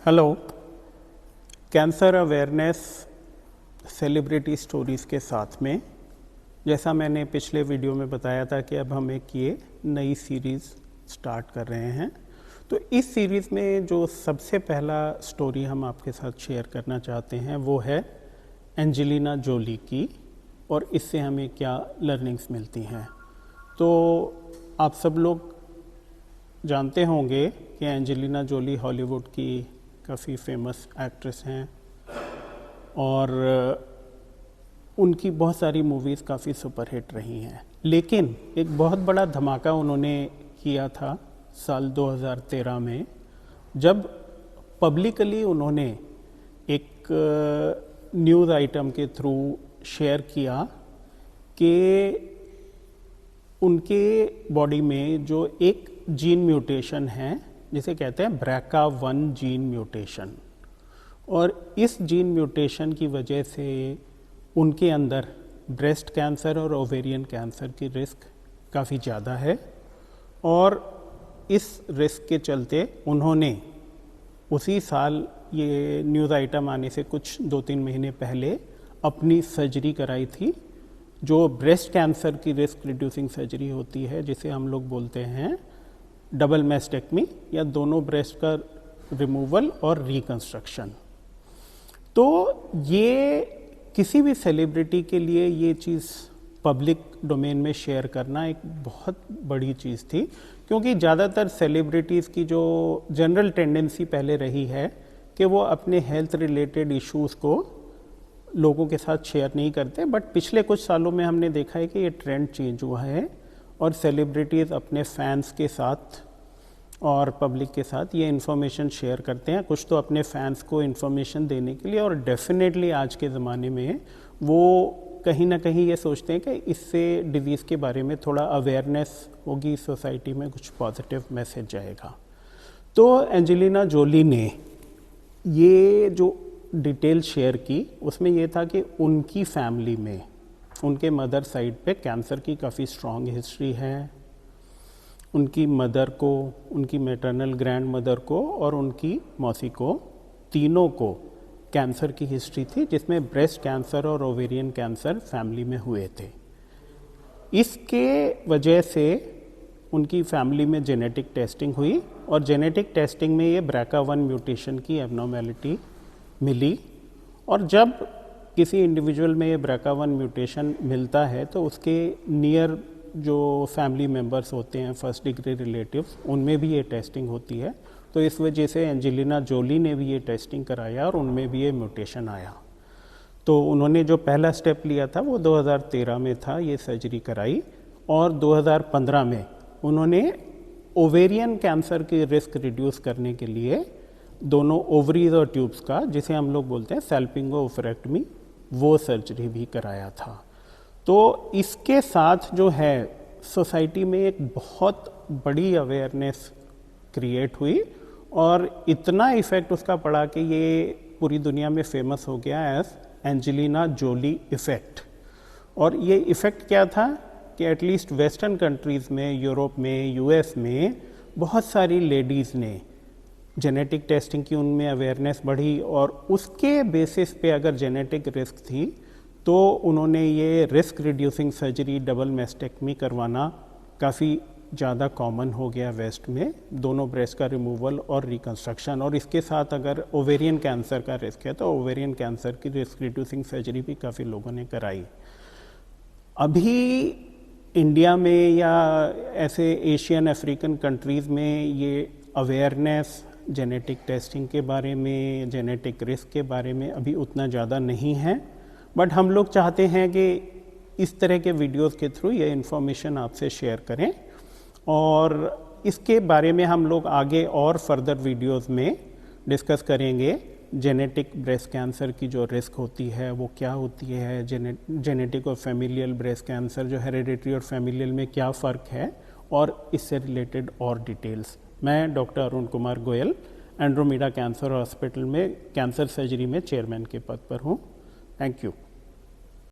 Hello. Cancer awareness celebrity stories के साथ में, जैसा मैंने पिछले वीडियो में बताया था कि अब हम एक ये नई सीरीज़ स्टार्ट कर रहे हैं। तो इस सीरीज़ में जो सबसे पहला स्टोरी हम आपके साथ शेयर करना चाहते हैं वो है एंजेलिना जोली की, और इससे हमें क्या लर्निंग्स मिलती हैं। तो आप सब लोग जानते होंगे कि एंजेलिना जोली हॉलीवुड की काफ़ी फेमस एक्ट्रेस हैं और उनकी बहुत सारी मूवीज़ काफ़ी सुपरहिट रही हैं। लेकिन एक बहुत बड़ा धमाका उन्होंने किया था साल 2013 में, जब पब्लिकली उन्होंने एक न्यूज़ आइटम के थ्रू शेयर किया कि उनके बॉडी में जो एक जीन म्यूटेशन है जिसे कहते हैं BRCA1 जीन म्यूटेशन, और इस जीन म्यूटेशन की वजह से उनके अंदर ब्रेस्ट कैंसर और ओवेरियन कैंसर की रिस्क काफ़ी ज़्यादा है। और इस रिस्क के चलते उन्होंने उसी साल, ये न्यूज़ आइटम आने से कुछ 2-3 महीने पहले, अपनी सर्जरी कराई थी, जो ब्रेस्ट कैंसर की रिस्क रिड्यूसिंग सर्जरी होती है, जिसे हम लोग बोलते हैं डबल मैस्टेक्टमी, या दोनों ब्रेस्ट का रिमूवल और रिकंस्ट्रक्शन। तो ये किसी भी सेलिब्रिटी के लिए ये चीज़ पब्लिक डोमेन में शेयर करना एक बहुत बड़ी चीज़ थी, क्योंकि ज़्यादातर सेलिब्रिटीज़ की जो जनरल टेंडेंसी पहले रही है कि वो अपने हेल्थ रिलेटेड इश्यूज़ को लोगों के साथ शेयर नहीं करते। बट पिछले कुछ सालों में हमने देखा है कि ये ट्रेंड चेंज हुआ है और सेलिब्रिटीज़ अपने फैंस के साथ और पब्लिक के साथ ये इन्फॉर्मेशन शेयर करते हैं, कुछ तो अपने फैंस को इन्फॉर्मेशन देने के लिए, और डेफिनेटली आज के ज़माने में वो कहीं ना कहीं ये सोचते हैं कि इससे डिज़ीज़ के बारे में थोड़ा अवेयरनेस होगी, सोसाइटी में कुछ पॉजिटिव मैसेज जाएगा। तो एंजेलिना जोली ने ये जो डिटेल शेयर की, उसमें ये था कि उनकी फैमिली में, उनके मदर साइड पे कैंसर की काफ़ी स्ट्रॉन्ग हिस्ट्री है। उनकी मदर को, उनकी मैटरनल ग्रैंड मदर को और उनकी मौसी को, तीनों को कैंसर की हिस्ट्री थी, जिसमें ब्रेस्ट कैंसर और ओवेरियन कैंसर फैमिली में हुए थे। इसके वजह से उनकी फैमिली में जेनेटिक टेस्टिंग हुई, और जेनेटिक टेस्टिंग में ये BRCA1 म्यूटेशन की एबनॉर्मेलिटी मिली। और जब किसी इंडिविजुअल में ये BRCA1 म्यूटेशन मिलता है तो उसके नियर जो फैमिली मेंबर्स होते हैं, फर्स्ट डिग्री रिलेटिव्स, उनमें भी ये टेस्टिंग होती है। तो इस वजह से एंजेलिना जोली ने भी ये टेस्टिंग कराया और उनमें भी ये म्यूटेशन आया। तो उन्होंने जो पहला स्टेप लिया था वो 2013 में था, ये सर्जरी कराई, और 2015 में उन्होंने ओवेरियन कैंसर की रिस्क रिड्यूस करने के लिए दोनों ओवरीज और ट्यूब्स का, जिसे हम लोग बोलते हैं सैल्पिंगोओफरेक्टमी, वो सर्जरी भी कराया था। तो इसके साथ जो है सोसाइटी में एक बहुत बड़ी अवेयरनेस क्रिएट हुई, और इतना इफ़ेक्ट उसका पड़ा कि ये पूरी दुनिया में फेमस हो गया एज एंजेलिना जोली इफ़ेक्ट। और ये इफ़ेक्ट क्या था कि एटलीस्ट वेस्टर्न कंट्रीज़ में, यूरोप में, यूएस में बहुत सारी लेडीज़ ने जेनेटिक टेस्टिंग की, उनमें अवेयरनेस बढ़ी, और उसके बेसिस पे अगर जेनेटिक रिस्क थी तो उन्होंने ये risk reducing surgery, double mastectomy करवाना काफ़ी ज़्यादा कॉमन हो गया वेस्ट में, दोनों ब्रेस्ट का रिमूवल और रिकंस्ट्रक्शन। और इसके साथ अगर ओवेरियन कैंसर का रिस्क है तो ओवेरियन कैंसर की रिस्क रिड्यूसिंग सर्जरी भी काफ़ी लोगों ने कराई। अभी इंडिया में या ऐसे एशियन अफ्रीकन कंट्रीज़ में ये अवेयरनेस जेनेटिक टेस्टिंग के बारे में, जेनेटिक रिस्क के बारे में अभी उतना ज़्यादा नहीं है। बट हम लोग चाहते हैं कि इस तरह के वीडियोस के थ्रू ये इन्फॉर्मेशन आपसे शेयर करें, और इसके बारे में हम लोग आगे और फर्दर वीडियोस में डिस्कस करेंगे। जेनेटिक ब्रेस्ट कैंसर की जो रिस्क होती है वो क्या होती है, जेनेटिक और फैमिलियल ब्रेस्ट कैंसर, जो हेरिडिटरी और फैमिलियल में क्या फ़र्क है, और इससे रिलेटेड और डिटेल्स। मैं doctor Arun Kumar Goyal, Andromeda cancer hospital में कैंसर सर्जरी में चेयरमैन के पद पर हूँ। Thank you.